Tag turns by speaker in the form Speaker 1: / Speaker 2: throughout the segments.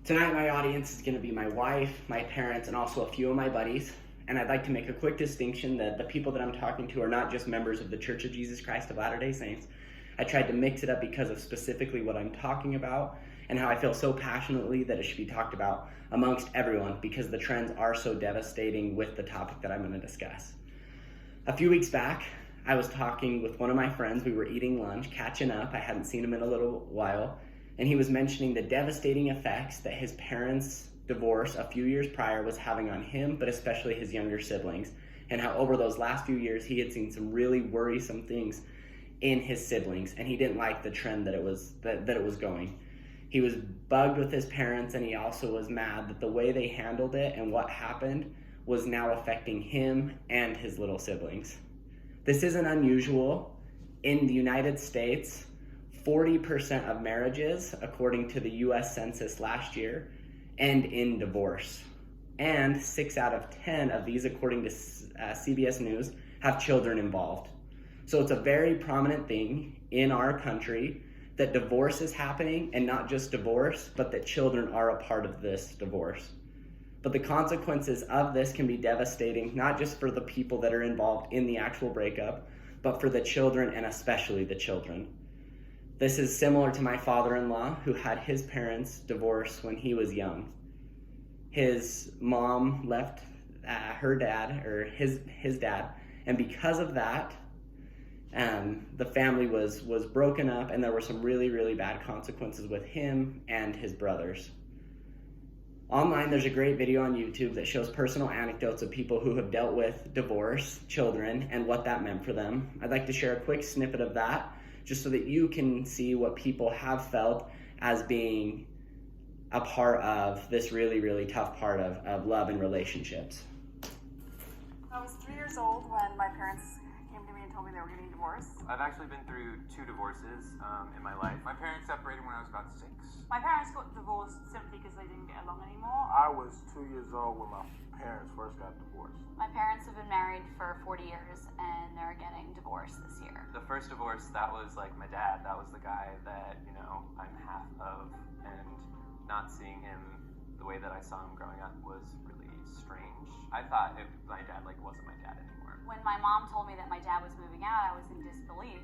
Speaker 1: Tonight my audience is going to be my wife, my parents, and also a few of my buddies. And I'd like to make a quick distinction that the people that I'm talking to are not just members of the Church of Jesus Christ of Latter-day Saints. I tried to mix it up because of specifically what I'm talking about and how I feel so passionately that it should be talked about amongst everyone because the trends are so devastating with the topic that I'm going to discuss. A few weeks back, I was talking with one of my friends. We were eating lunch, catching up. I hadn't seen him in a little while. And he was mentioning the devastating effects that his parents' divorce a few years prior was having on him, but especially his younger siblings, and how over those last few years he had seen some really worrisome things in his siblings, and he didn't like the trend that it was going. He was bugged with his parents, and he also was mad that the way they handled it and what happened was now affecting him and his little siblings. This isn't unusual. In the United States, 40% of marriages, according to the US Census last year, end in divorce. And 6 out of 10 of these, according to CBS News, have children involved. So it's a very prominent thing in our country that divorce is happening, and not just divorce, but that children are a part of this divorce. But the consequences of this can be devastating, not just for the people that are involved in the actual breakup, but for the children, and especially the children. This is similar to my father-in-law, who had his parents divorce when he was young. His mom left her dad, or his dad, and because of that, the family was broken up, and there were some really, really bad consequences with him and his brothers. Online, there's a great video on YouTube that shows personal anecdotes of people who have dealt with divorce, children, and what that meant for them. I'd like to share a quick snippet of that, just so that you can see what people have felt as being a part of this really, really tough part of love and relationships.
Speaker 2: I was 3 years old when my parents came to me and told me they were getting divorced.
Speaker 3: I've actually been through 2 divorces in my life. My parents separated when I was about 6.
Speaker 2: My parents got divorced simply because they didn't get along anymore.
Speaker 4: I was 2 years old when my parents first got divorced.
Speaker 5: My parents have been married for 40 years and they're getting divorced this year.
Speaker 3: The first divorce, that was like my dad. That was the guy that, I'm half of, and not seeing him the way that I saw him growing up was really strange. I thought my dad wasn't my dad anymore.
Speaker 5: When my mom told me that my dad was moving out, I was in disbelief.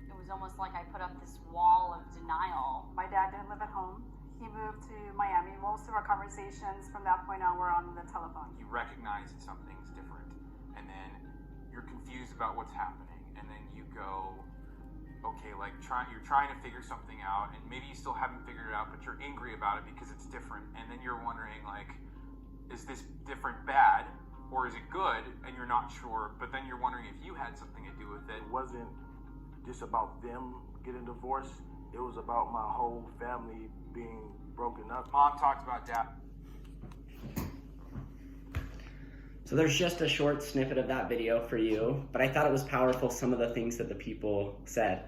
Speaker 5: It was almost like I put up this wall of denial.
Speaker 2: My dad didn't live at home. He moved to Miami. Most of our conversations from that point on were on the telephone.
Speaker 6: You recognize that something's different, and then you're confused about what's happening, and then you go, okay, you're trying to figure something out, and maybe you still haven't figured it out, but you're angry about it because it's different, and then you're wondering, is this different bad, or is it good, and you're not sure, but then you're wondering if you had something to do with it.
Speaker 4: It wasn't just about them getting divorced. It was about my whole family being broken up.
Speaker 6: Mom talked about dad.
Speaker 1: So there's just a short snippet of that video for you, but I thought it was powerful, some of the things that the people said.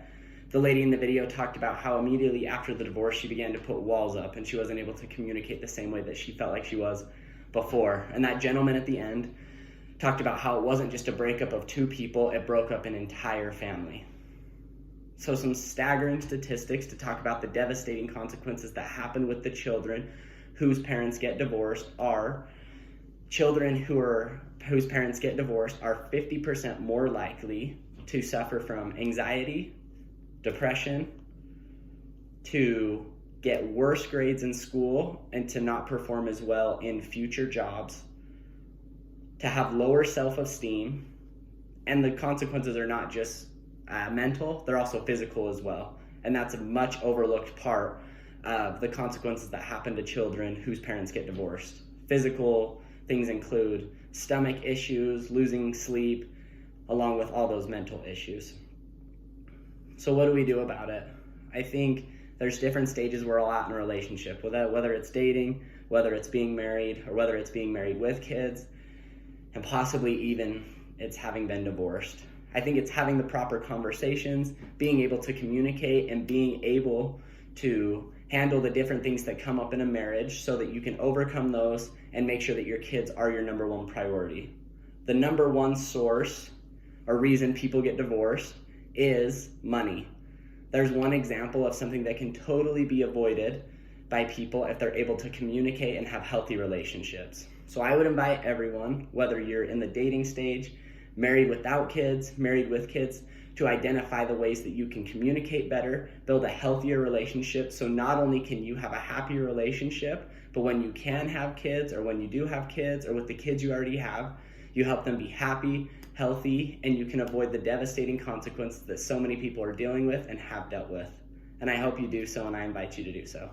Speaker 1: The lady in the video talked about how immediately after the divorce she began to put walls up and she wasn't able to communicate the same way that she felt like she was before. And that gentleman at the end talked about how it wasn't just a breakup of 2 people, it broke up an entire family. So some staggering statistics to talk about the devastating consequences that happen with the children whose parents get divorced are children whose parents get divorced are 50% more likely to suffer from anxiety, depression, to get worse grades in school and to not perform as well in future jobs, to have lower self-esteem, and the consequences are not just mental, they're also physical as well. And that's a much overlooked part of the consequences that happen to children whose parents get divorced. Physical things include stomach issues, losing sleep, along with all those mental issues. So what do we do about it? I think there's different stages we're all at in a relationship, whether it's dating, whether it's being married, or whether it's being married with kids, and possibly even it's having been divorced. I think it's having the proper conversations, being able to communicate, and being able to handle the different things that come up in a marriage so that you can overcome those and make sure that your kids are your number one priority. The number one source or reason people get divorced is money. There's one example of something that can totally be avoided by people if they're able to communicate and have healthy relationships. So I would invite everyone, whether you're in the dating stage, married without kids, married with kids, to identify the ways that you can communicate better, build a healthier relationship, so not only can you have a happier relationship, but when you can have kids, or when you do have kids, or with the kids you already have, you help them be happy, healthy, and you can avoid the devastating consequences that so many people are dealing with and have dealt with. And I hope you do so, and I invite you to do so.